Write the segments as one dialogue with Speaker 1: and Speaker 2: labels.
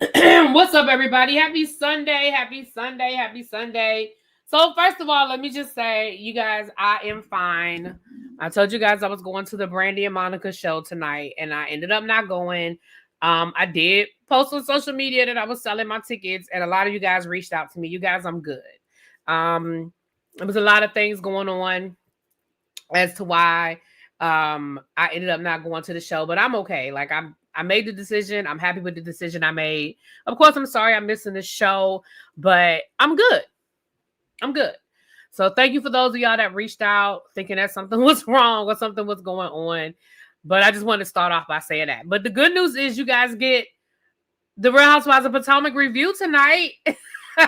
Speaker 1: What's up, everybody? Happy Sunday. Happy Sunday. Happy Sunday. So, first of all, let me just say, you guys, I am fine. I told you guys I was going to the Brandy and Monica show tonight, and I ended up not going. I did post on social media that I was selling my tickets, and a lot of you guys reached out to me. You guys, I'm good. There was a lot of things going on as to why I ended up not going to the show, but I'm okay. Like I made the decision. I'm happy with the decision I made. Of course, I'm sorry I'm missing the show, but I'm good. I'm good. So thank you for those of y'all that reached out thinking that something was wrong or something was going on. But I just want to start off by saying that. But the good news is you guys get the Real Housewives of Potomac review tonight. All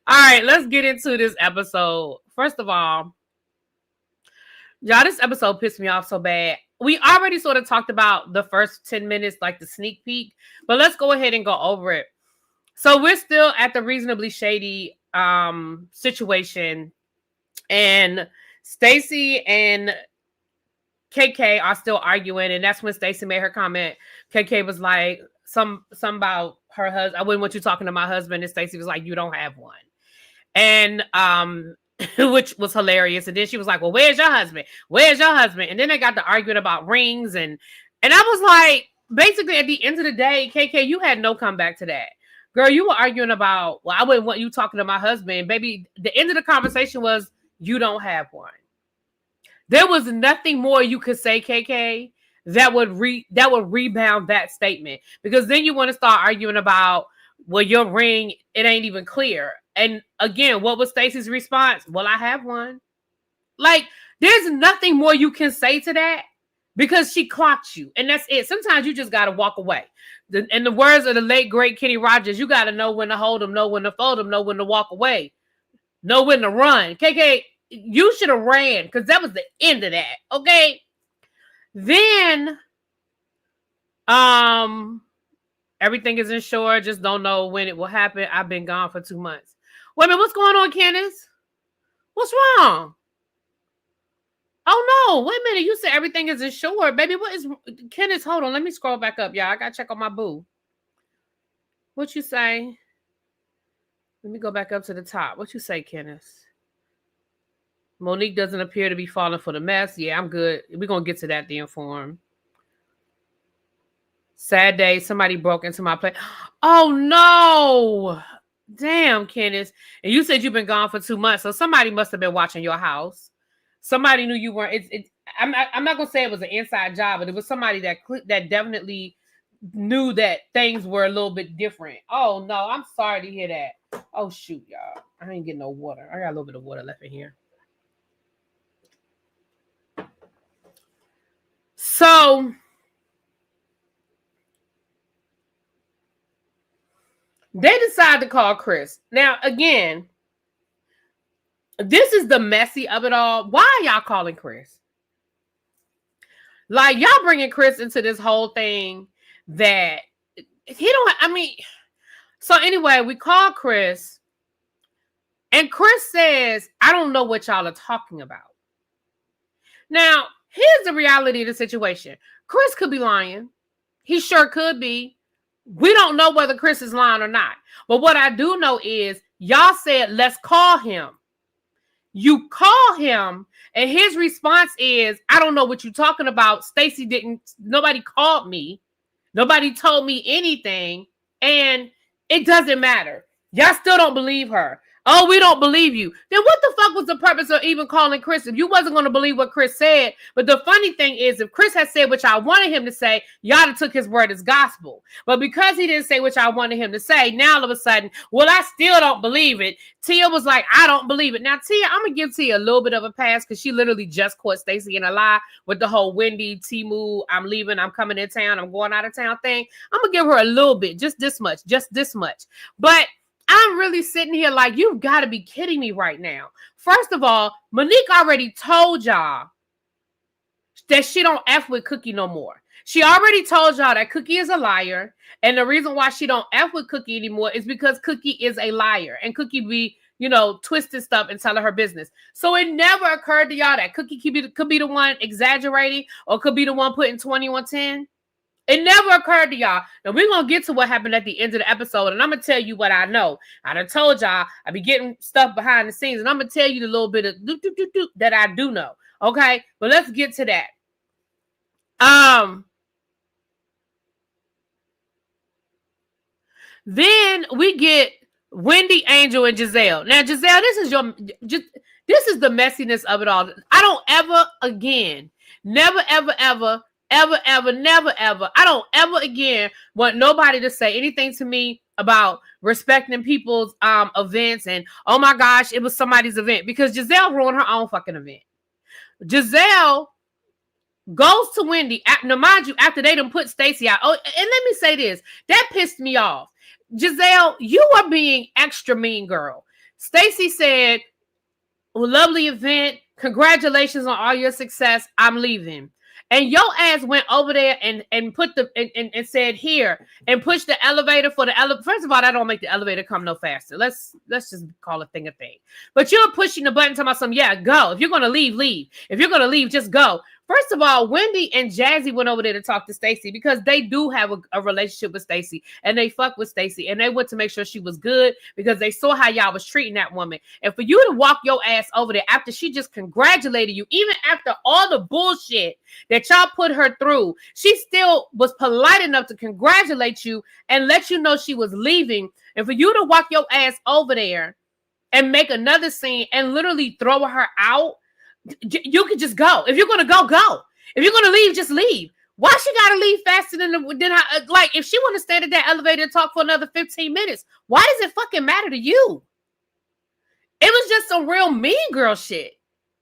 Speaker 1: right, let's get into this episode. First of all, y'all, this episode pissed me off so bad. We already sort of talked about the first 10 minutes, like the sneak peek, but let's go ahead and go over it. So we're still at the reasonably shady situation, and Stacy and KK are still arguing, and that's when Stacy made her comment. KK was like, some about her husband. I wouldn't want you talking to my husband, and Stacy was like, you don't have one. And which was hilarious. And then she was like, well, where's your husband? Where's your husband? And then they got to arguing about rings. And I was like, basically at the end of the day, KK, you had no comeback to that. Girl, you were arguing about, well, I wouldn't want you talking to my husband. Baby, the end of the conversation was, you don't have one. There was nothing more you could say, KK, that would rebound that statement. Because then you want to start arguing about, well, your ring, it ain't even clear. And again, what was Stacy's response? Well, I have one. Like, there's nothing more you can say to that because she clocked you. And that's it. Sometimes you just got to walk away. In the words of the late, great Kenny Rogers, you got to know when to hold them, know when to fold them, know when to walk away, know when to run. KK, you should have ran because that was the end of that. Okay. Then, everything is insured. Just don't know when it will happen. I've been gone for 2 months. Wait a minute, what's going on, Kenneth? What's wrong? Oh, no. Wait a minute. You said everything is insured. Baby, what is... Kenneth, hold on. Let me scroll back up, y'all. I got to check on my boo. What you say? Let me go back up to the top. What you say, Kenneth? Monique doesn't appear to be falling for the mess. Yeah, I'm good. We're going to get to that then for him. Sad day. Somebody broke into my place. Oh, no. Damn, Kenneth. And you said you've been gone for 2 months, so somebody must have been watching your house. Somebody knew you weren't. I'm not gonna say it was an inside job, but it was somebody that definitely knew that things were a little bit different. Oh no, I'm sorry to hear that. Oh shoot, y'all, I ain't getting no water. I got a little bit of water left in here. So they decide to call Chris. Now, again, this is the messy of it all. Why are y'all calling Chris? Like, y'all bringing Chris into this whole thing that he don't, I mean, so anyway, we call Chris, and Chris says, I don't know what y'all are talking about. Now, here's the reality of the situation. Chris could be lying. He sure could be. We don't know whether Chris is lying or not. But what I do know is y'all said, let's call him. You call him, and his response is, I don't know what you're talking about. Stacy nobody called me. Nobody told me anything, and it doesn't matter. Y'all still don't believe her. Oh, we don't believe you. Then what the fuck was the purpose of even calling Chris if you wasn't going to believe what Chris said? But the funny thing is, if Chris had said what y'all wanted him to say, y'all have took his word as gospel. But because he didn't say what y'all wanted him to say, now all of a sudden, well, I still don't believe it. Tia was like, I don't believe it. Now, Tia, I'm going to give Tia a little bit of a pass because she literally just caught Stacy in a lie with the whole Wendy, Timu, I'm leaving, I'm coming in town, I'm going out of town thing. I'm going to give her a little bit, just this much. But I'm really sitting here like, you've got to be kidding me right now. First of all, Monique already told y'all that she don't F with Cookie no more. She already told y'all that Cookie is a liar. And the reason why she don't F with Cookie anymore is because Cookie is a liar. And Cookie be, twisting stuff and telling her business. So it never occurred to y'all that Cookie could be the one exaggerating or could be the one putting 20 on 10. It never occurred to y'all. Now we're gonna get to what happened at the end of the episode, and I'm gonna tell you what I know. I done told y'all I be getting stuff behind the scenes, and I'm gonna tell you the little bit of that I do know. Okay, but let's get to that. Then we get Wendy, Angel, and Giselle. Now, Giselle, this is the messiness of it all. I don't ever again, never, ever, ever, ever, ever, never, ever. I don't ever again want nobody to say anything to me about respecting people's events and, oh my gosh, it was somebody's event, because Giselle ruined her own fucking event. Giselle goes to Wendy. Now, mind you, after they done put Stacy out. Oh, and let me say this. That pissed me off. Giselle, you are being extra mean, girl. Stacy said, lovely event. Congratulations on all your success. I'm leaving. And your ass went over there and put the and said here and pushed the elevator for the elevator. First of all, that don't make the elevator come no faster. Let's just call a thing a thing. But you're pushing the button talking about some, yeah, go. If you're gonna leave, leave. If you're gonna leave, just go. First of all, Wendy and Jazzy went over there to talk to Stacy because they do have a relationship with Stacy, and they fuck with Stacy, and they went to make sure she was good because they saw how y'all was treating that woman. And for you to walk your ass over there after she just congratulated you, even after all the bullshit that y'all put her through, she still was polite enough to congratulate you and let you know she was leaving. And for you to walk your ass over there and make another scene and literally throw her out, you could just go. If you're gonna go, go. If you're gonna leave, just leave. Why she gotta leave faster than like if she want to stand at that elevator and talk for another 15 minutes? Why does it fucking matter to you? It was just some real mean girl shit.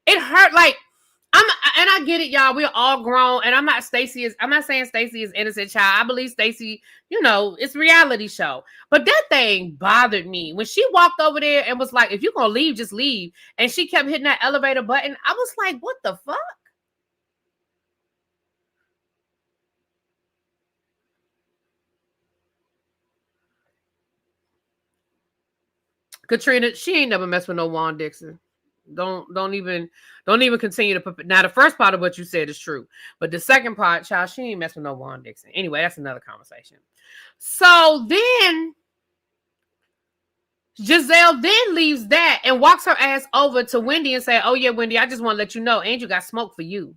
Speaker 1: It hurt. Like I get it, y'all. We're all grown, and I'm not saying Stacy is innocent child. I believe Stacy, it's reality show. But that thing bothered me when she walked over there and was like, if you're gonna leave, just leave. And she kept hitting that elevator button. I was like, what the fuck? Katrina, she ain't never messed with no Juan Dixon. Don't even continue to put. Now the first part of what you said is true, but the second part, child, she ain't messing with no Juan Dixon. Anyway, that's another conversation. So then Giselle then leaves that and walks her ass over to Wendy and say, "Oh yeah, Wendy, I just want to let you know, Angel got smoke for you."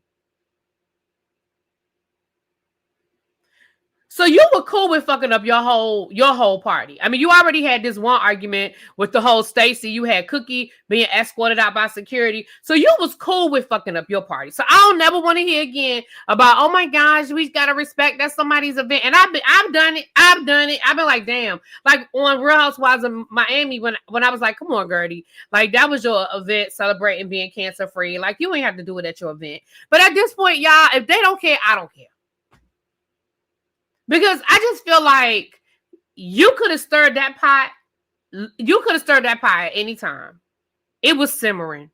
Speaker 1: So you were cool with fucking up your whole party. I mean, you already had this one argument with the whole Stacy. You had Cookie being escorted out by security. So you was cool with fucking up your party. So I don't never want to hear again about, oh my gosh, we gotta respect that's somebody's event. And I've done it. I've been like, damn. Like on Real Housewives of Miami, when I was like, come on, Gertie. Like that was your event celebrating being cancer free. Like you ain't have to do it at your event. But at this point, y'all, if they don't care, I don't care. Because I just feel like you could have stirred that pot. You could have stirred that pot at any time. It was simmering.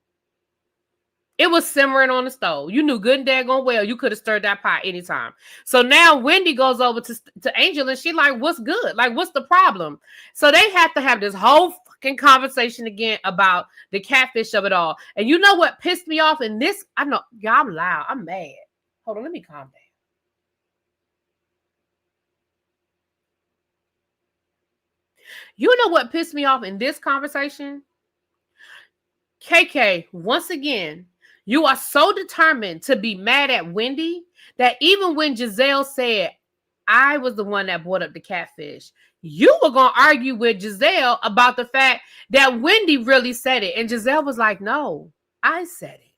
Speaker 1: It was simmering on the stove. You knew good and daggone well you could have stirred that pot anytime. So now Wendy goes over to Angel and she like, what's good? Like, what's the problem? So they have to have this whole fucking conversation again about the catfish of it all. And you know what pissed me off in this? I know, y'all, I'm loud. I'm mad. Hold on, let me calm down. You know what pissed me off in this conversation? KK, once again, you are so determined to be mad at Wendy that even when Giselle said, I was the one that brought up the catfish, you were going to argue with Giselle about the fact that Wendy really said it. And Giselle was like, no, I said it.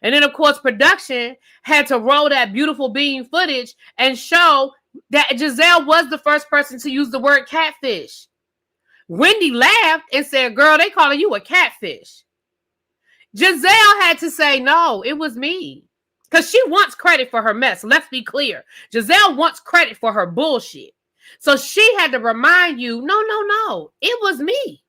Speaker 1: And then, of course, production had to roll that beautiful bean footage and show that Giselle was the first person to use the word catfish. Wendy laughed and said, girl, they calling you a catfish. Giselle had to say, no, it was me. Because she wants credit for her mess. Let's be clear. Giselle wants credit for her bullshit. So she had to remind you, no, it was me.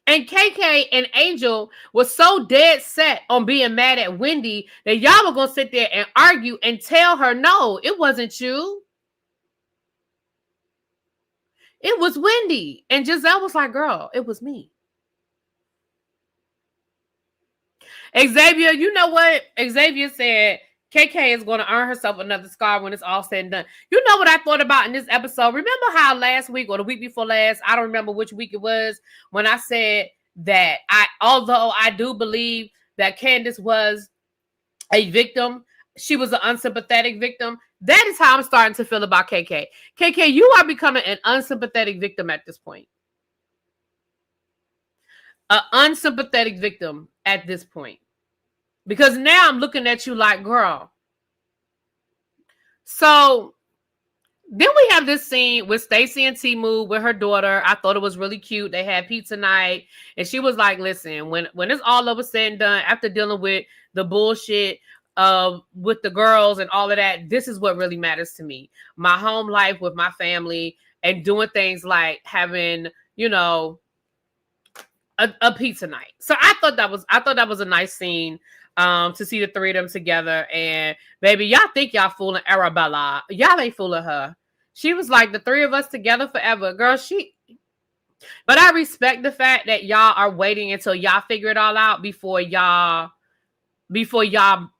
Speaker 1: And KK and Angel was so dead set on being mad at Wendy that y'all were going to sit there and argue and tell her, no, it wasn't you. It was Wendy. And Giselle was like, girl, it was me. Xavier, you know what? Xavier said KK is going to earn herself another scar when it's all said and done. You know what I thought about in this episode? Remember how last week or the week before last, I don't remember which week it was, when I said that although I do believe that Candace was a victim, she was an unsympathetic victim. That is how I'm starting to feel about KK. KK, you are becoming an unsympathetic victim at this point. An unsympathetic victim at this point. Because now I'm looking at you like, girl. So then we have this scene with Stacy and Timu with her daughter. I thought it was really cute. They had pizza night. And she was like, listen, when it's all over said and done, after dealing with the bullshit with the girls and all of that, this is what really matters to me. My home life with my family and doing things like having, you know, a pizza night. So I thought that was a nice scene. To see the three of them together. And baby, y'all think y'all fooling Arabella. Y'all ain't fooling her. She was like, the three of us together forever. Girl, but I respect the fact that y'all are waiting until y'all figure it all out before y'all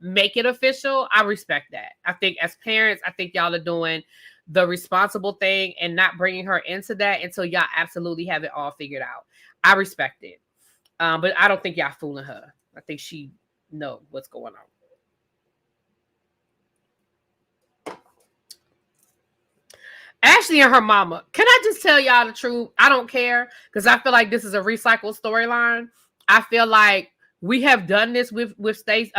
Speaker 1: make it official. I respect that. I think as parents, I think y'all are doing the responsible thing and not bringing her into that until y'all absolutely have it all figured out. I respect it. But I don't think y'all fooling her. I think she know what's going on. Ashley and her mama. Can I just tell y'all the truth? I don't care because I feel like this is a recycled storyline. I feel like we have done this with Stacy.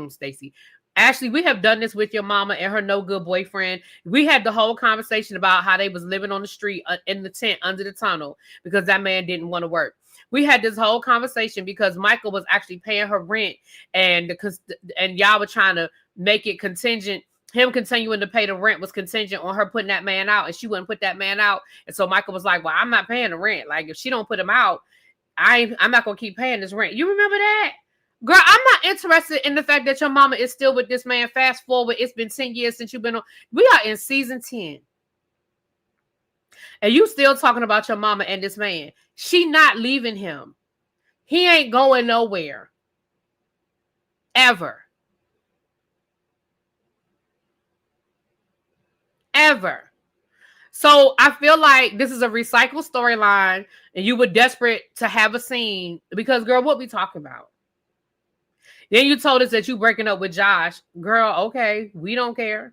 Speaker 1: Stacy. Ashley, we have done this with your mama and her no good boyfriend. We had the whole conversation about how they was living on the street in the tent under the tunnel because that man didn't want to work. We had this whole conversation because Michael was actually paying her rent and y'all were trying to make it contingent. Him continuing to pay the rent was contingent on her putting that man out, and she wouldn't put that man out. And so Michael was like, well, I'm not paying the rent. Like, if she don't put him out, I'm not going to keep paying this rent. You remember that? Girl, I'm not interested in the fact that your mama is still with this man. Fast forward, it's been 10 years since you've been on. We are in season 10. And you still talking about your mama and this man. She not leaving him. He ain't going nowhere. Ever. Ever. So I feel like this is a recycled storyline and you were desperate to have a scene because, girl, what we talking about? Then you told us that you breaking up with Josh. Girl, okay, we don't care.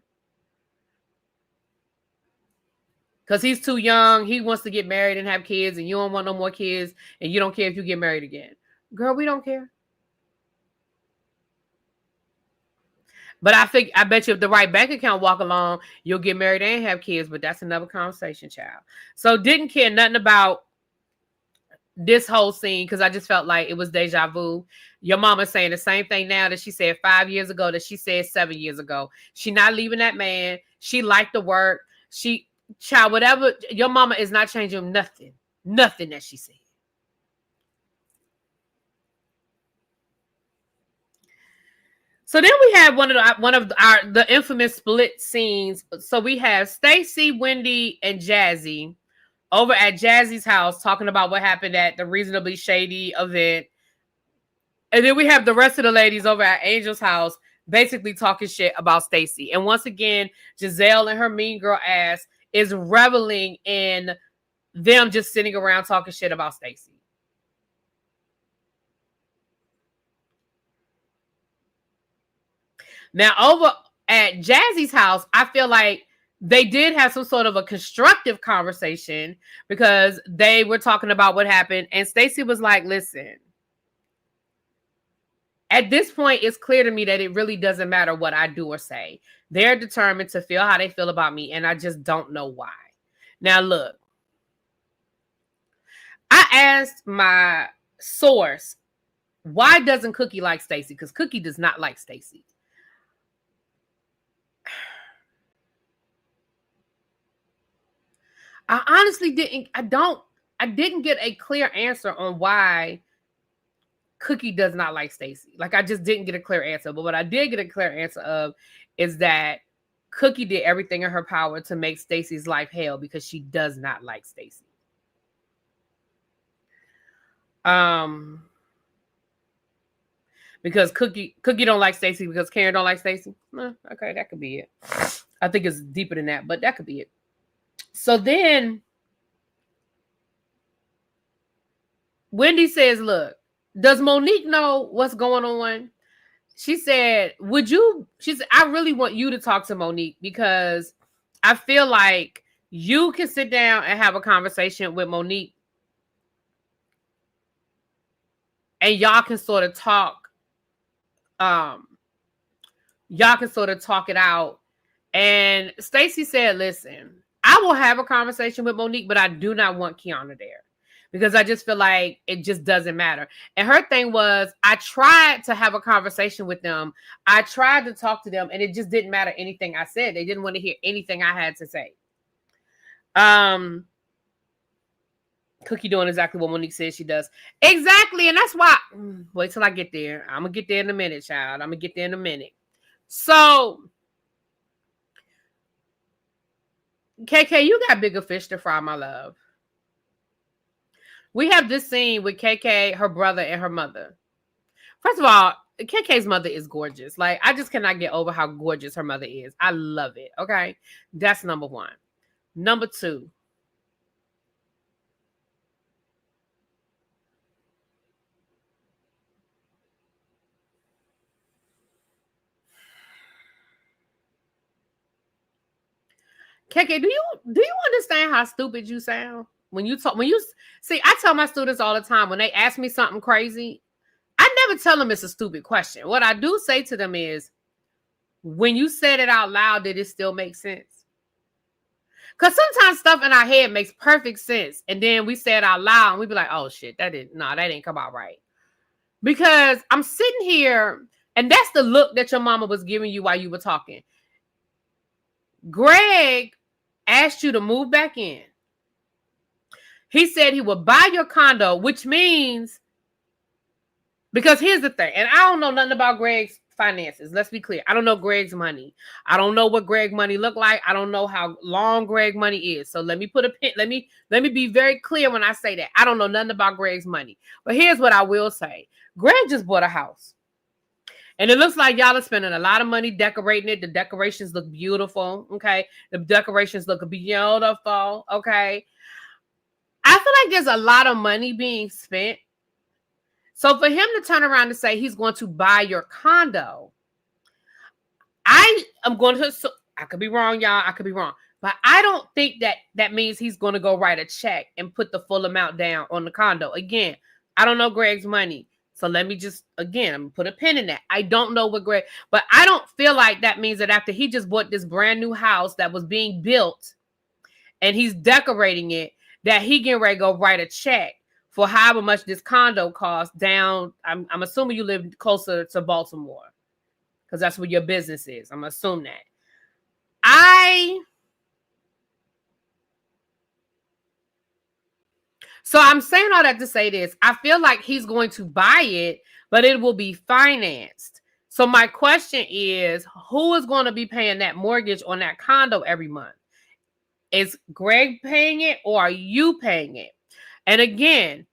Speaker 1: Because he's too young. He wants to get married and have kids, and you don't want no more kids, and you don't care if you get married again. Girl, we don't care. But I bet you if the right bank account walk along, you'll get married and have kids, but that's another conversation, child. So didn't care nothing about this whole scene because I just felt like it was deja vu. Your mama saying the same thing now that she said 5 years ago that she said 7 years ago. She not leaving that man. She liked the work. Child, whatever, your mama is not changing nothing. Nothing that she said. So then we have one of the infamous split scenes. So we have Stacy, Wendy, and Jazzy over at Jazzy's house talking about what happened at the Reasonably Shady event. And then we have the rest of the ladies over at Angel's house basically talking shit about Stacy. And once again, Giselle and her mean girl ass is reveling in them just sitting around talking shit about Stacy. Now, over at Jazzy's house, I feel like they did have some sort of a constructive conversation because they were talking about what happened. And Stacy was like, listen, at this point, it's clear to me that it really doesn't matter what I do or say. They're determined to feel how they feel about me, and I just don't know why. Now, look, I asked my source, why doesn't Cookie like Stacy? Because Cookie does not like Stacy. I honestly didn't get a clear answer on why Cookie does not like Stacy. Like, I just didn't get a clear answer. But what I did get a clear answer of is that Cookie did everything in her power to make Stacy's life hell because she does not like Stacy. Because Cookie don't like Stacy because Karen don't like Stacy. Okay, that could be it. I think it's deeper than that, but that could be it. So then Wendy says, look, does Monique know what's going on? She said, I really want you to talk to Monique because I feel like you can sit down and have a conversation with Monique and y'all can sort of talk. Y'all can sort of talk it out. And Stacy said, listen, I will have a conversation with Monique, but I do not want Kiana there because I just feel like it just doesn't matter. And her thing was, I tried to have a conversation with them. I tried to talk to them and it just didn't matter anything I said. They didn't want to hear anything I had to say. Cookie doing exactly what Monique says she does. Exactly. And that's why, wait till I get there. I'm going to get there in a minute, child. I'm going to get there in a minute. So, KK, you got bigger fish to fry, my love. We have this scene with KK, her brother, and her mother. First of all, KK's mother is gorgeous. Like, I just cannot get over how gorgeous her mother is. I love it. Okay. That's number one. Number two. KK, do you understand how stupid you sound when you talk? See, I tell my students all the time when they ask me something crazy, I never tell them it's a stupid question. What I do say to them is, when you said it out loud, did it still make sense? Because sometimes stuff in our head makes perfect sense, and then we say it out loud, and we be like, "Oh shit, that didn't come out right." Because I'm sitting here, and that's the look that your mama was giving you while you were talking. Greg asked you to move back in. He said he would buy your condo, which means, because here's the thing, and I don't know nothing about Greg's finances. Let's be clear. I don't know Greg's money. I don't know what Greg money look like. I don't know how long Greg money is. So let me put a pin. Let me be very clear when I say that. I don't know nothing about Greg's money. But here's what I will say. Greg just bought a house. And it looks like y'all are spending a lot of money decorating it. The decorations look beautiful. Okay. The decorations look beautiful. Okay. I feel like there's a lot of money being spent. So for him to turn around and say he's going to buy your condo, I could be wrong, y'all. I could be wrong. But I don't think that means he's going to go write a check and put the full amount down on the condo. Again, I don't know Greg's money. So let me just, again, put a pin in that. I don't know what Greg, but I don't feel like that means that after he just bought this brand new house that was being built and he's decorating it, that he getting ready to go write a check for however much this condo costs down. I'm assuming you live closer to Baltimore because that's where your business is. I'm assuming that. So I'm saying all that to say this. I feel like he's going to buy it, but it will be financed. So my question is, who is going to be paying that mortgage on that condo every month? Is Greg paying it or are you paying it? And again,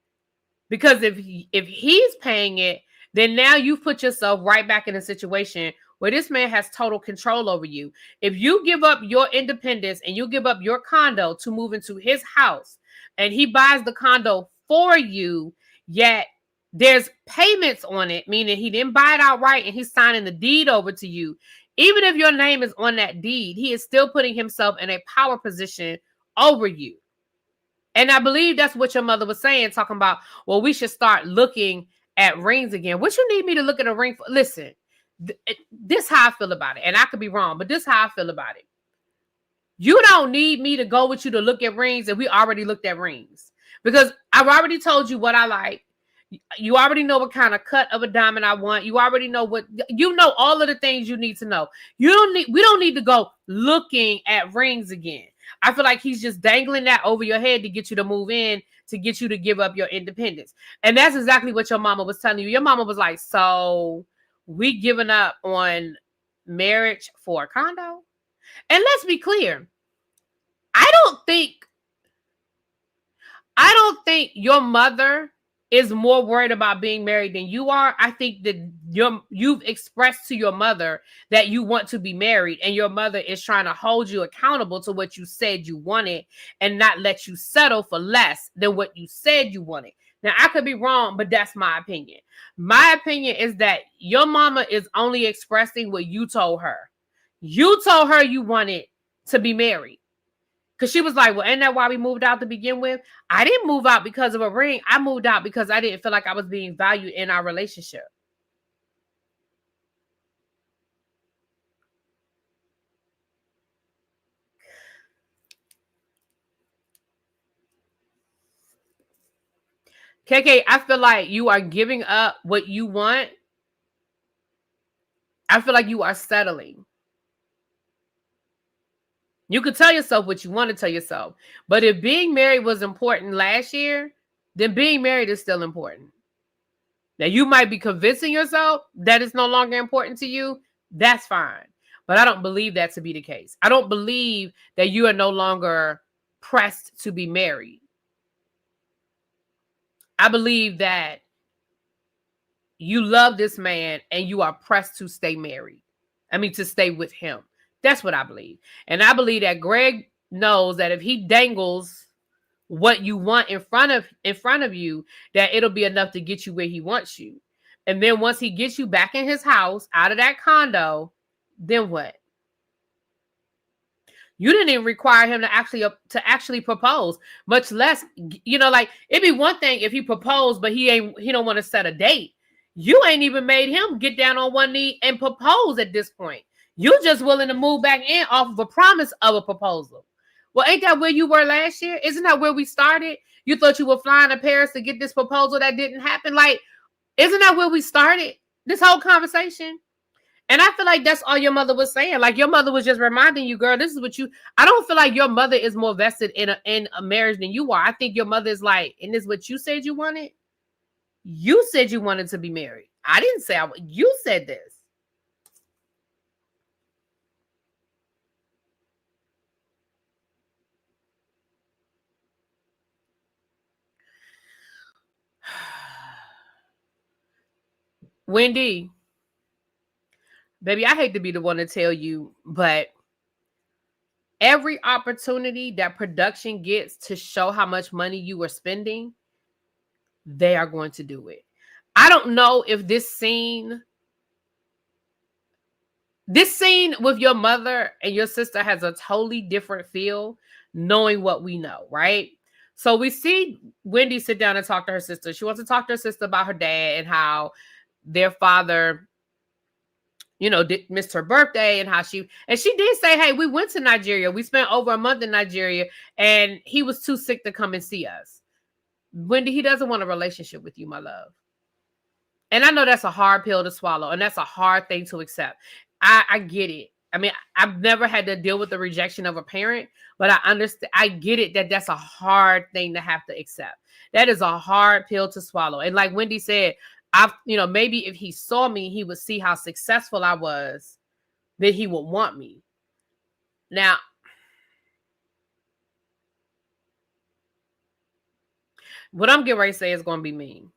Speaker 1: because if he's paying it, then now you put yourself right back in a situation where this man has total control over you. If you give up your independence and you give up your condo to move into his house, and he buys the condo for you, yet there's payments on it, meaning he didn't buy it outright and he's signing the deed over to you. Even if your name is on that deed, he is still putting himself in a power position over you. And I believe that's what your mother was saying, talking about, well, we should start looking at rings again. What you need me to look at a ring for? Listen, this is how I feel about it. And I could be wrong, but this is how I feel about it. You don't need me to go with you to look at rings, and we already looked at rings. Because I've already told you what I like. You already know what kind of cut of a diamond I want. You already know all of the things you need to know. We don't need to go looking at rings again. I feel like he's just dangling that over your head to get you to move in, to get you to give up your independence. And that's exactly what your mama was telling you. Your mama was like, so we giving up on marriage for a condo? And let's be clear. I don't think your mother is more worried about being married than you are. I think that you've expressed to your mother that you want to be married, and your mother is trying to hold you accountable to what you said you wanted and not let you settle for less than what you said you wanted. Now, I could be wrong, but that's my opinion. My opinion is that your mama is only expressing what you told her. You told her you wanted to be married. Because she was like, well, ain't that why we moved out to begin with? I didn't move out because of a ring. I moved out because I didn't feel like I was being valued in our relationship. KK, I feel like you are giving up what you want. I feel like you are settling. You could tell yourself what you want to tell yourself. But if being married was important last year, then being married is still important. Now, you might be convincing yourself that it's no longer important to you. That's fine. But I don't believe that to be the case. I don't believe that you are no longer pressed to be married. I believe that you love this man and you are pressed to stay married. I mean, to stay with him. That's what I believe. And I believe that Greg knows that if he dangles what you want in front of you, that it'll be enough to get you where he wants you. And then once he gets you back in his house, out of that condo, then what? You didn't even require him to actually propose, much less, like it'd be one thing if he proposed, but he don't want to set a date. You ain't even made him get down on one knee and propose at this point. You just willing to move back in off of a promise of a proposal. Well, ain't that where you were last year? Isn't that where we started? You thought you were flying to Paris to get this proposal that didn't happen? Like, isn't that where we started this whole conversation? And I feel like that's all your mother was saying. Like, your mother was just reminding you, girl, this is what I don't feel like your mother is more vested in a marriage than you are. I think your mother is like, and this is what you said you wanted? You said you wanted to be married. I didn't say you said this. Wendy, baby, I hate to be the one to tell you, but every opportunity that production gets to show how much money you were spending, they are going to do it. I don't know if this scene with your mother and your sister has a totally different feel, knowing what we know, right? So we see Wendy sit down and talk to her sister. She wants to talk to her sister about her dad and how their father, missed her birthday, and how she did say, hey, we went to Nigeria. We spent over a month in Nigeria, and he was too sick to come and see us. Wendy, he doesn't want a relationship with you, my love. And I know that's a hard pill to swallow, and that's a hard thing to accept. I get it. I mean, I've never had to deal with the rejection of a parent, but I understand. I get it that that's a hard thing to have to accept. That is a hard pill to swallow. And like Wendy said, maybe if he saw me, he would see how successful I was, then he would want me. Now, what I'm getting ready to say is going to be mean.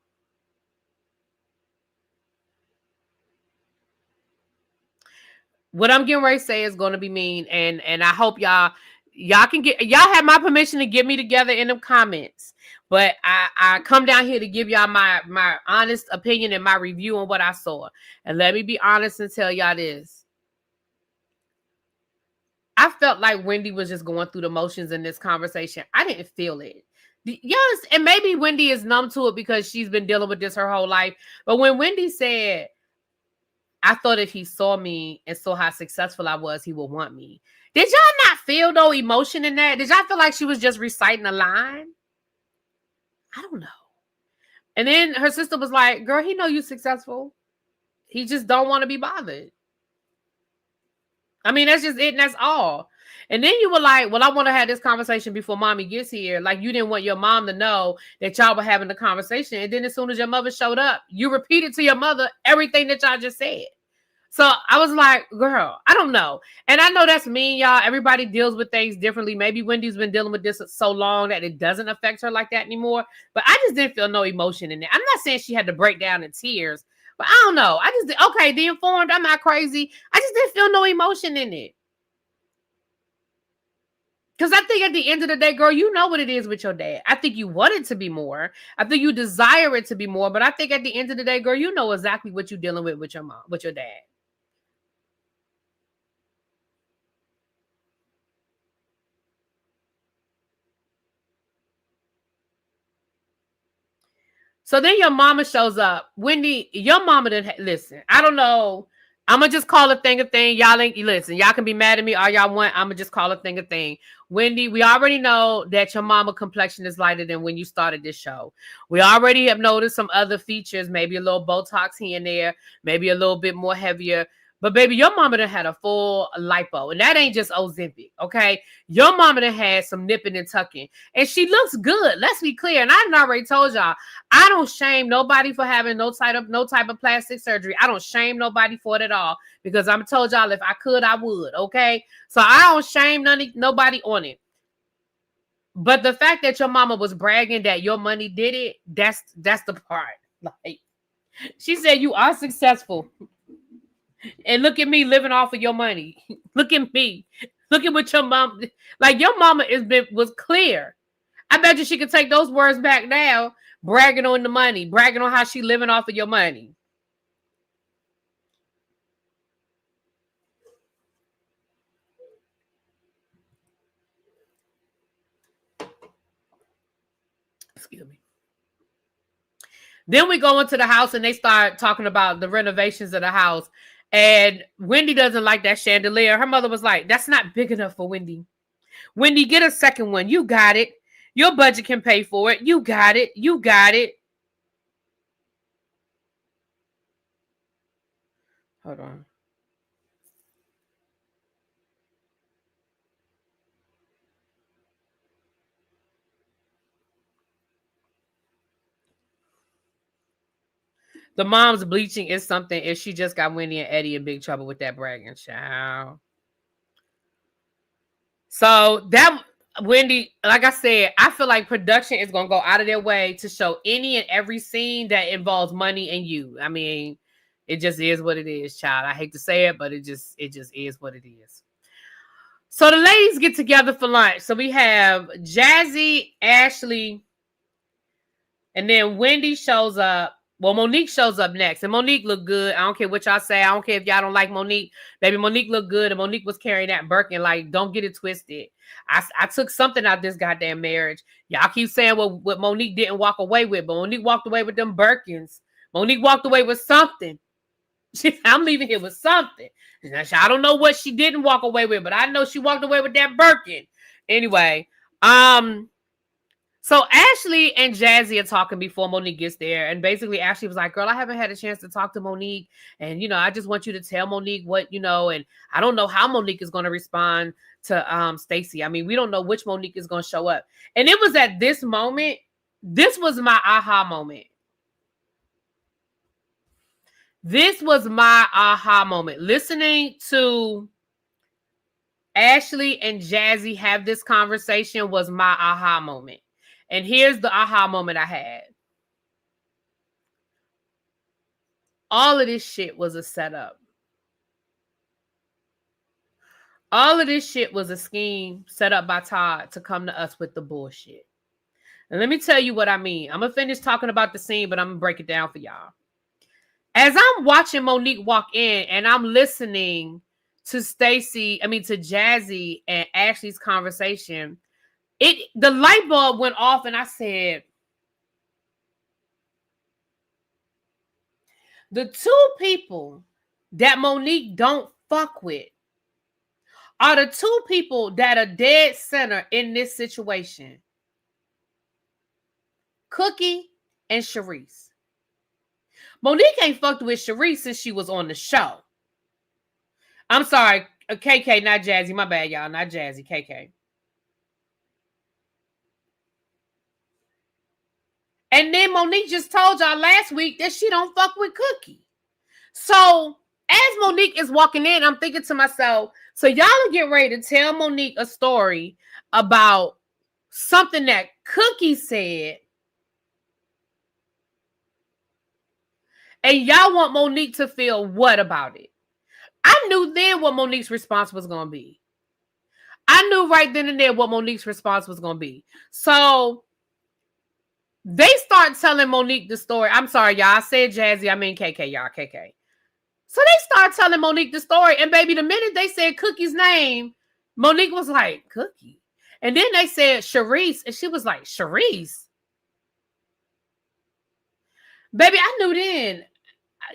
Speaker 1: What I'm getting ready to say is going to be mean, and I hope y'all have my permission to get me together in the comments. But I come down here to give y'all my honest opinion and my review on what I saw. And let me be honest and tell y'all this. I felt like Wendy was just going through the motions in this conversation. I didn't feel it. Yes, and maybe Wendy is numb to it because she's been dealing with this her whole life. But when Wendy said, I thought if he saw me and saw how successful I was, he would want me. Did y'all not feel no emotion in that? Did y'all feel like she was just reciting a line? I don't know. And then her sister was like, girl, he know you successful. He just don't want to be bothered. I mean, that's just it, and that's all. And then you were like, well, I want to have this conversation before mommy gets here. Like, you didn't want your mom to know that y'all were having the conversation. And then as soon as your mother showed up, you repeated to your mother everything that y'all just said. So I was like, girl, I don't know. And I know that's mean, y'all. Everybody deals with things differently. Maybe Wendy's been dealing with this so long that it doesn't affect her like that anymore. But I just didn't feel no emotion in it. I'm not saying she had to break down in tears, but I don't know. I just, okay, the informed, I'm not crazy. I just didn't feel no emotion in it. Because I think at the end of the day, girl, you know what it is with your dad. I think you want it to be more. I think you desire it to be more. But I think at the end of the day, girl, you know exactly what you're dealing with your mom, with your dad. So then your mama shows up. Wendy, your mama didn't listen. I don't know. I'm gonna just call a thing a thing. Y'all ain't listen. Y'all can be mad at me all y'all want. I'm gonna just call a thing a thing. Wendy, we already know that your mama complexion is lighter than when you started this show. We already have noticed some other features, maybe a little Botox here and there, maybe a little bit more heavier. But baby, your mama done had a full lipo, and that ain't just Ozempic, okay? Your mama done had some nipping and tucking, and she looks good. Let's be clear. And I done already told y'all, I don't shame nobody for having no type of plastic surgery. I don't shame nobody for it at all, because I'm told y'all if I could, I would, okay? So I don't shame nobody on it. But the fact that your mama was bragging that your money did it, that's the part. Like, she said you are successful. And look at me living off of your money. Look at me. Look at what your mom, like your mama was clear. I bet you she could take those words back now, bragging on the money, bragging on how she living off of your money. Excuse me. Then we go into the house and they start talking about the renovations of the house. And Wendy doesn't like that chandelier. Her mother was like, that's not big enough for Wendy. Wendy, get a second one. You got it. Your budget can pay for it. You got it. You got it. Hold on. The mom's bleaching is something, if she just got Wendy and Eddie in big trouble with that bragging, child. So that Wendy, like I said, I feel like production is gonna go out of their way to show any and every scene that involves money and you. I mean, it just is what it is, child. I hate to say it, but it just is what it is. So the ladies get together for lunch. So we have Jazzy, Ashley, and then Wendy shows up. Well, Monique shows up next, and Monique looked good. I don't care what y'all say. I don't care if y'all don't like Monique. Baby, Monique looked good, and Monique was carrying that Birkin. Like, don't get it twisted. I took something out of this goddamn marriage. Y'all keep saying what Monique didn't walk away with, but Monique walked away with them Birkins. Monique walked away with something. I'm leaving here with something. I don't know what she didn't walk away with, but I know she walked away with that Birkin. Anyway, so Ashley and Jazzy are talking before Monique gets there. And basically Ashley was like, girl, I haven't had a chance to talk to Monique. And, I just want you to tell Monique what, and I don't know how Monique is going to respond to Stacy. I mean, we don't know which Monique is going to show up. And it was at this moment, this was my aha moment. This was my aha moment. Listening to Ashley and Jazzy have this conversation was my aha moment. And here's the aha moment I had. All of this shit was a setup. All of this shit was a scheme set up by Todd to come to us with the bullshit. And let me tell you what I mean. I'm going to finish talking about the scene, but I'm going to break it down for y'all. As I'm watching Monique walk in and I'm listening to Jazzy and Ashley's conversation, the light bulb went off and I said, the two people that Monique don't fuck with are the two people that are dead center in this situation. Cookie and Sharice. Monique ain't fucked with Sharice since she was on the show. I'm sorry, KK, not Jazzy. My bad, y'all. Not Jazzy, KK. And then Monique just told y'all last week that she don't fuck with Cookie. So As Monique is walking in, I'm thinking to myself, so y'all are getting ready to tell Monique a story about something that Cookie said, and y'all want Monique to feel what about it? I knew then what Monique's response was going to be. I knew right then and there what Monique's response was going to be. So they start telling Monique the story. I'm sorry, y'all. I said Jazzy. I mean KK, y'all. KK. So they start telling Monique the story. And baby, the minute they said Cookie's name, Monique was like, Cookie. And then they said Sharice. And she was like, Sharice? Baby, I knew then.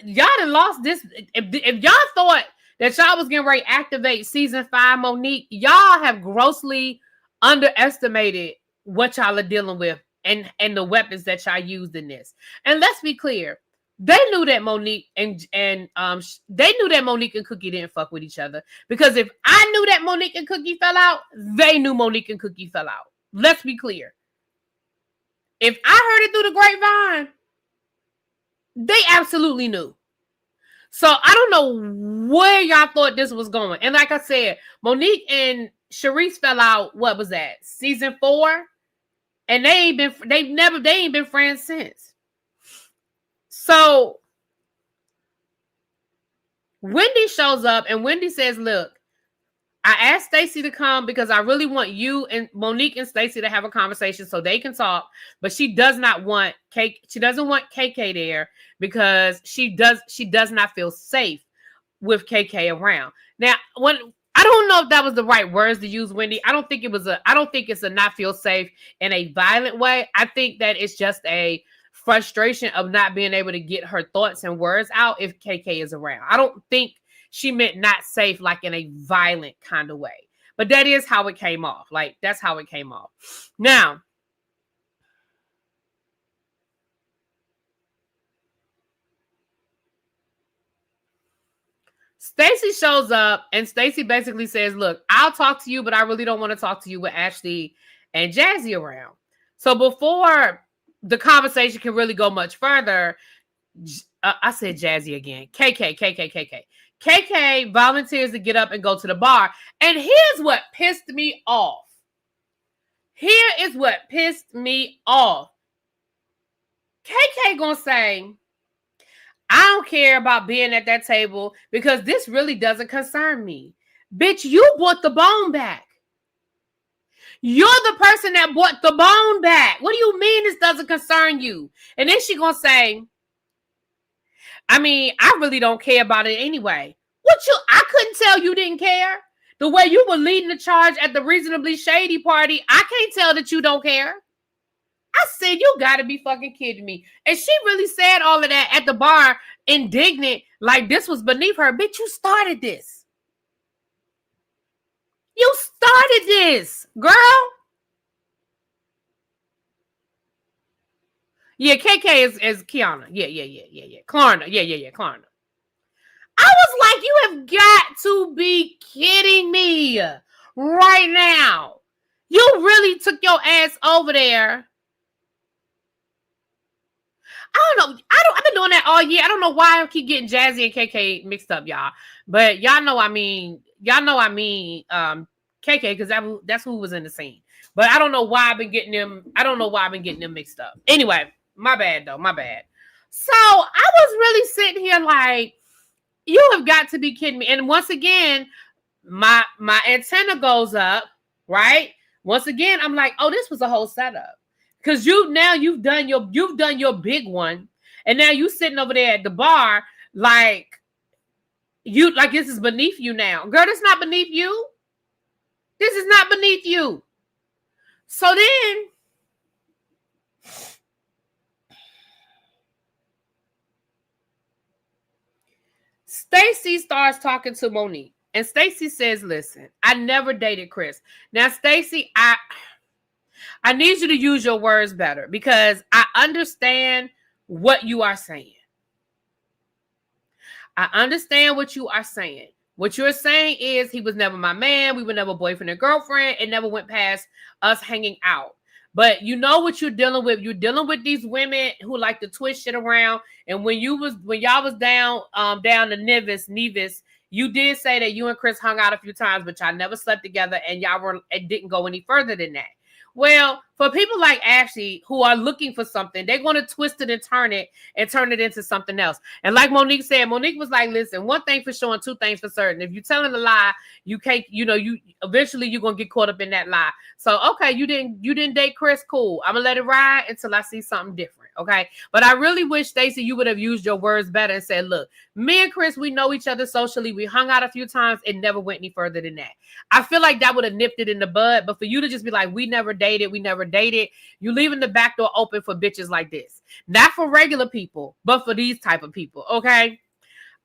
Speaker 1: Y'all done lost this. If y'all thought that y'all was getting ready to activate season 5 Monique, y'all have grossly underestimated what y'all are dealing with and the weapons that y'all used in this. And let's be clear, they knew that Monique and they knew that Monique and Cookie didn't fuck with each other, because if I knew that Monique and Cookie fell out, they knew Monique and Cookie fell out. Let's be clear. If I heard it through the grapevine, they absolutely knew. So I don't know where y'all thought this was going. And like I said, Monique and Sharice fell out. What was that? Season 4? And they ain't been friends since. So Wendy shows up and Wendy says, look, I asked Stacy to come because I really want you and Monique and Stacy to have a conversation so they can talk, but she does not want she doesn't want KK there because she does not feel safe with KK around. Now, I don't know if that was the right words to use, Wendy. I don't think it's a not feel safe in a violent way. I think that it's just a frustration of not being able to get her thoughts and words out if KK is around. I don't think she meant not safe like in a violent kind of way. But that is how it came off. Like, that's how it came off. Now, Stacy shows up and Stacy basically says, look, I'll talk to you, but I really don't want to talk to you with Ashley and Jazzy around. So before the conversation can really go much further, I said Jazzy again. KK volunteers to get up and go to the bar. And here's what pissed me off. KK gonna say, I don't care about being at that table because this really doesn't concern me. Bitch, you brought the bone back. You're the person that brought the bone back. What do you mean this doesn't concern you? And then she gonna say, I mean, I really don't care about it anyway. I couldn't tell you didn't care. The way you were leading the charge at the Reasonably Shady party, I can't tell that you don't care. I said, you gotta be fucking kidding me. And she really said all of that at the bar, indignant, like this was beneath her. Bitch, you started this. You started this, girl. Yeah, KK is Kiana. Yeah. Klarna. Yeah, Klarna. I was like, you have got to be kidding me right now. You really took your ass over there. I don't know. I've been doing that all year. I don't know why I keep getting Jazzy and KK mixed up, y'all. But y'all know I mean KK because that's who was in the scene. But I don't know why I've been getting them. I don't know why I've been getting them mixed up. Anyway, my bad though. My bad. So I was really sitting here like, you have got to be kidding me. And once again, my antenna goes up, right? Once again, I'm like, oh, this was a whole setup. Because you've done your big one, and now you sitting over there at the bar like this is beneath you now. Girl, this is not beneath you. This is not beneath you. So then Stacy starts talking to Monique. And Stacy says, listen, I never dated Chris. Now, Stacy, I need you to use your words better because I understand what you are saying. I understand what you are saying. What you're saying is he was never my man. We were never boyfriend and girlfriend. It never went past us hanging out. But you know what you're dealing with. You're dealing with these women who like to twist shit around. And when y'all was down to Nevis, you did say that you and Chris hung out a few times, but y'all never slept together, and it didn't go any further than that. Well, for people like Ashley who are looking for something, they're going to twist it and turn it into something else. And like Monique said, Monique was like, listen, one thing for sure and two things for certain. If you're telling a lie, you can't, you eventually you're going to get caught up in that lie. So, okay, you didn't date Chris. Cool. I'm going to let it ride until I see something different. Okay. But I really wish, Stacy, you would have used your words better and said, look, me and Chris, we know each other socially. We hung out a few times. It never went any further than that. I feel like that would have nipped it in the bud. But for you to just be like, we never dated, you leaving the back door open for bitches like this. Not for regular people, but for these type of people. Okay.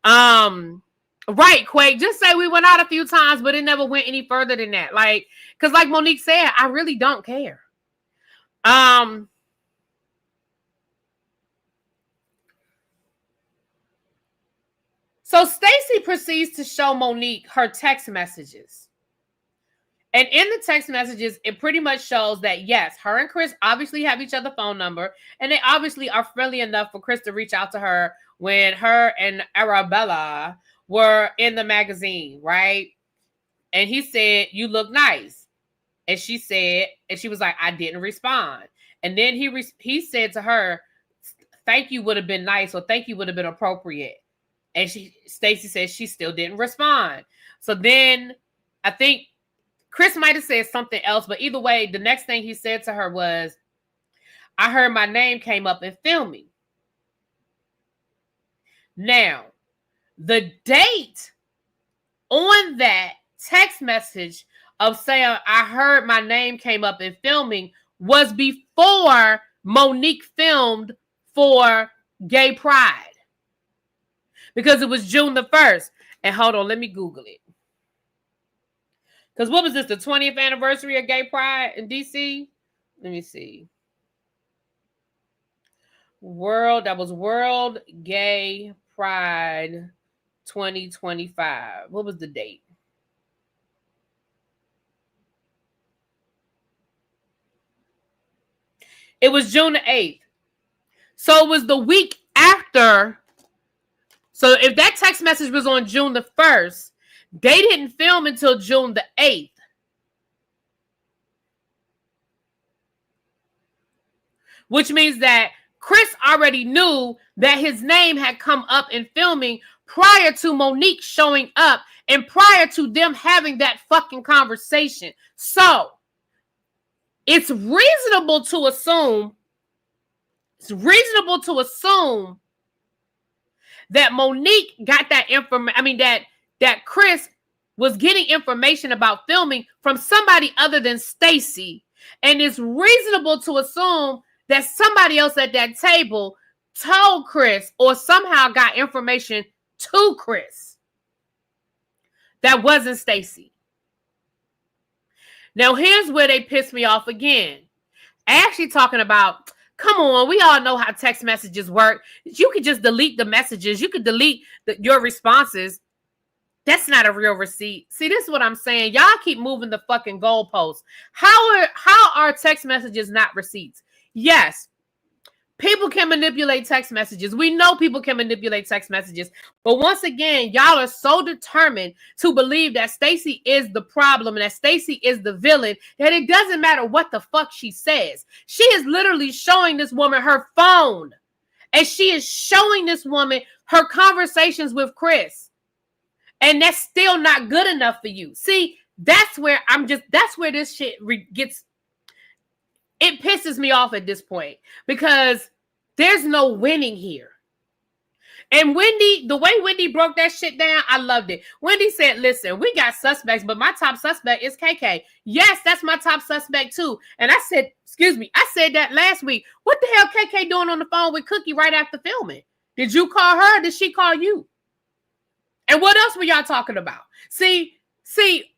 Speaker 1: Right, Quake. Just say we went out a few times, but it never went any further than that. Like, because like Monique said, I really don't care. So Stacy proceeds to show Monique her text messages. And in the text messages, it pretty much shows that, yes, her and Chris obviously have each other's phone number. And they obviously are friendly enough for Chris to reach out to her when her and Arabella were in the magazine, right? And he said, you look nice. And she was like, I didn't respond. And then he said to her, thank you would have been nice, or thank you would have been appropriate. And Stacy said she still didn't respond. So then I think Chris might have said something else, but either way, the next thing he said to her was, I heard my name came up in filming. Now, the date on that text message of saying, I heard my name came up in filming was before Monique filmed for Gay Pride. Because it was June the 1st. And hold on, let me Google it. Because what was this, the 20th anniversary of Gay Pride in DC? Let me see. That was World Gay Pride 2025. What was the date? It was June the 8th. So it was the week after. So if that text message was on June the 1st, they didn't film until June the 8th. Which means that Chris already knew that his name had come up in filming prior to Monique showing up and prior to them having that fucking conversation. So it's reasonable to assume that Monique got that information. That Chris was getting information about filming from somebody other than Stacy. And it's reasonable to assume that somebody else at that table told Chris or somehow got information to Chris that wasn't Stacy. Now, here's where they piss me off again. Actually talking about, come on, we all know how text messages work. You could just delete the messages. You could delete your responses. That's not a real receipt. See, this is what I'm saying. Y'all keep moving the fucking goalposts. How are text messages not receipts? Yes, people can manipulate text messages. We know people can manipulate text messages. But once again, y'all are so determined to believe that Stacy is the problem and that Stacy is the villain that it doesn't matter what the fuck she says. She is literally showing this woman her phone. And she is showing this woman her conversations with Chris. And that's still not good enough for you. See, that's where this shit gets, it pisses me off at this point because there's no winning here. And Wendy, the way Wendy broke that shit down, I loved it. Wendy said, listen, we got suspects, but my top suspect is KK. Yes, that's my top suspect too. And I said, I said that last week. What the hell KK doing on the phone with Cookie right after filming? Did you call her or did she call you? And what else were y'all talking about? See,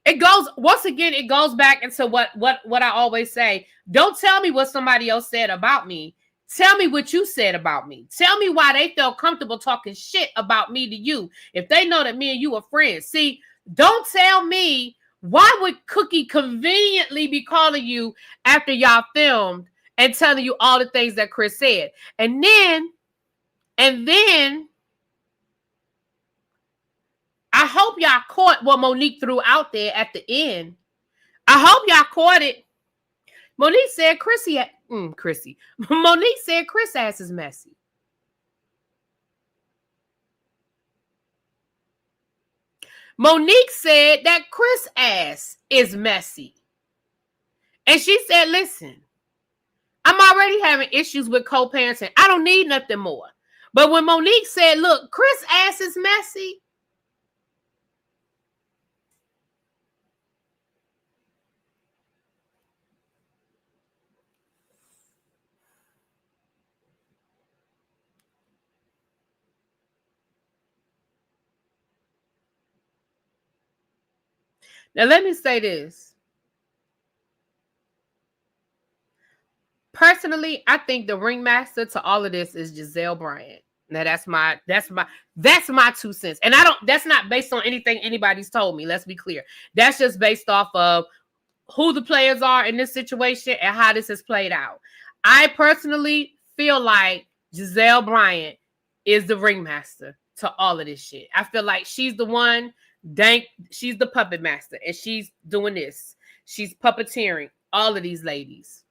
Speaker 1: it goes back into what I always say. Don't tell me what somebody else said about me. Tell me what you said about me. Tell me why they felt comfortable talking shit about me to you if they know that me and you are friends. See, don't tell me Why would Cookie conveniently be calling you after y'all filmed and telling you all the things that Chris said? And then I hope y'all caught what Monique threw out there at the end. I hope y'all caught it. Monique said Monique said Chris' ass is messy. Monique said that Chris' ass is messy. And she said, listen, I'm already having issues with co-parenting. I don't need nothing more. But when Monique said, look, Chris' ass is messy. Now, let me say this. Personally, I think the ringmaster to all of this is Giselle Bryant. Now that's my 2 cents. And that's not based on anything anybody's told me. Let's be clear. That's just based off of who the players are in this situation and how this has played out. I personally feel like Giselle Bryant is the ringmaster to all of this shit. I feel like she's the one, she's the puppet master, and she's doing this. She's puppeteering all of these ladies.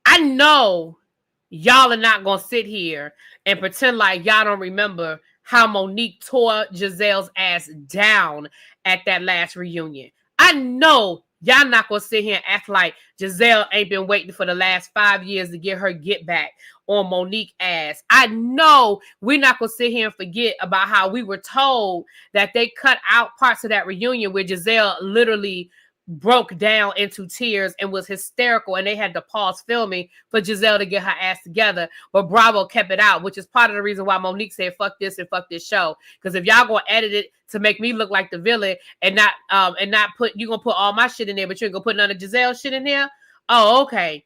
Speaker 1: I know y'all are not going to sit here and pretend like y'all don't remember how Monique tore Giselle's ass down at that last reunion. I know y'all not going to sit here and act like Giselle ain't been waiting for the last 5 years to get her get back on Monique's ass. I know we're not going to sit here and forget about how we were told that they cut out parts of that reunion where Giselle literally broke down into tears and was hysterical, and they had to pause filming for Giselle to get her ass together, but Bravo kept it out, which is part of the reason why Monique said fuck this and fuck this show, because if y'all gonna edit it to make me look like the villain and not put, you gonna put all my shit in there, but you ain't gonna put none of Giselle's shit in there. Oh, okay.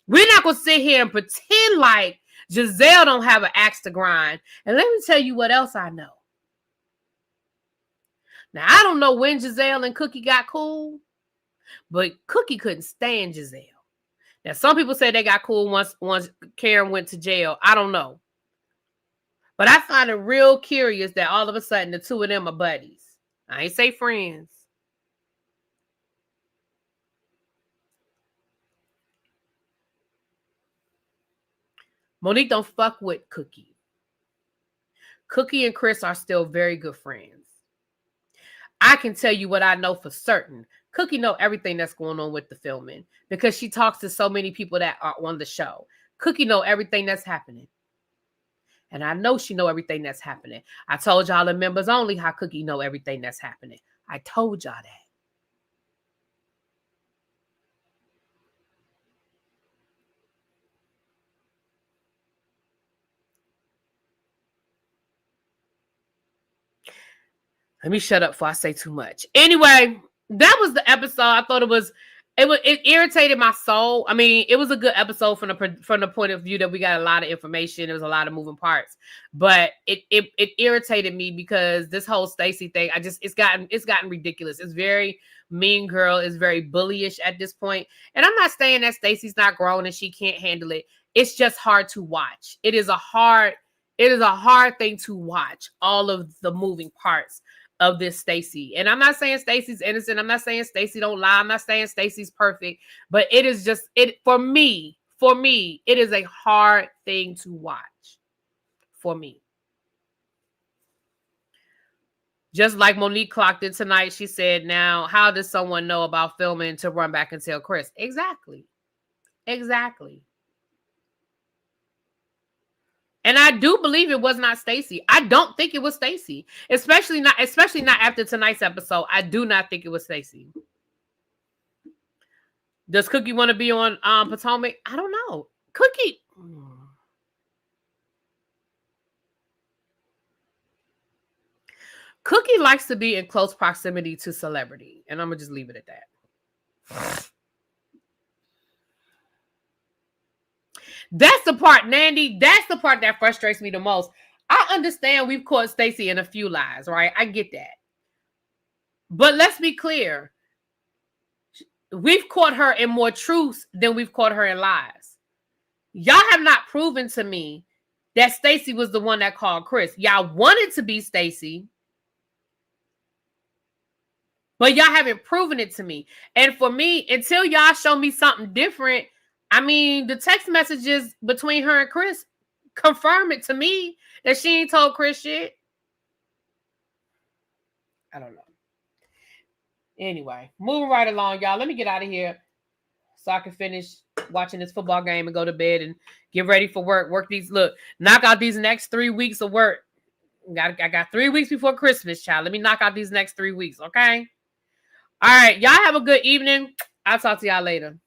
Speaker 1: We're not gonna sit here and pretend like Giselle don't have an axe to grind. And let me tell you what else I know. Now, I don't know when Giselle and Cookie got cool, but Cookie couldn't stand Giselle. Now, some people say they got cool once Karen went to jail. I don't know. But I find it real curious that all of a sudden the two of them are buddies. I ain't say friends. Monique don't fuck with Cookie. Cookie and Chris are still very good friends. I can tell you what I know for certain. Cookie know everything that's going on with the filming because she talks to so many people that are on the show. Cookie know everything that's happening. And I know she know everything that's happening. I told y'all the members only how Cookie know everything that's happening. I told y'all that. Let me shut up before I say too much. Anyway, that was the episode. I thought it irritated my soul. I mean, it was a good episode from the point of view that we got a lot of information. There was a lot of moving parts, but it irritated me because this whole Stacy thing, it's gotten ridiculous. It's very mean girl. It's very bullyish at this point. And I'm not saying that Stacy's not grown and she can't handle it. It's just hard to watch. It is a hard thing to watch, all of the moving parts of this Stacy. And I'm not saying Stacy's innocent. I'm not saying Stacy don't lie. I'm not saying Stacy's perfect, but it is just for me, it is a hard thing to watch for me. Just like Monique clocked it tonight, she said, now, how does someone know about filming to run back and tell Chris? Exactly. And I do believe it was not Stacy. I don't think it was Stacy, especially not after tonight's episode. I do not think it was Stacy. Does Cookie want to be on Potomac? I don't know. Cookie likes to be in close proximity to celebrity, and I'm gonna just leave it at that. That's the part, Nandy. That's the part that frustrates me the most. I understand we've caught Stacy in a few lies, right? I get that. But let's be clear. We've caught her in more truths than we've caught her in lies. Y'all have not proven to me that Stacy was the one that called Chris. Y'all wanted to be Stacy, but y'all haven't proven it to me. And for me, until y'all show me something different, I mean, the text messages between her and Chris confirm it to me that she ain't told Chris shit. I don't know. Anyway, moving right along, y'all. Let me get out of here so I can finish watching this football game and go to bed and get ready for work. Knock out these next 3 weeks of work. I got 3 weeks before Christmas, child. Let me knock out these next 3 weeks, okay? All right, y'all have a good evening. I'll talk to y'all later.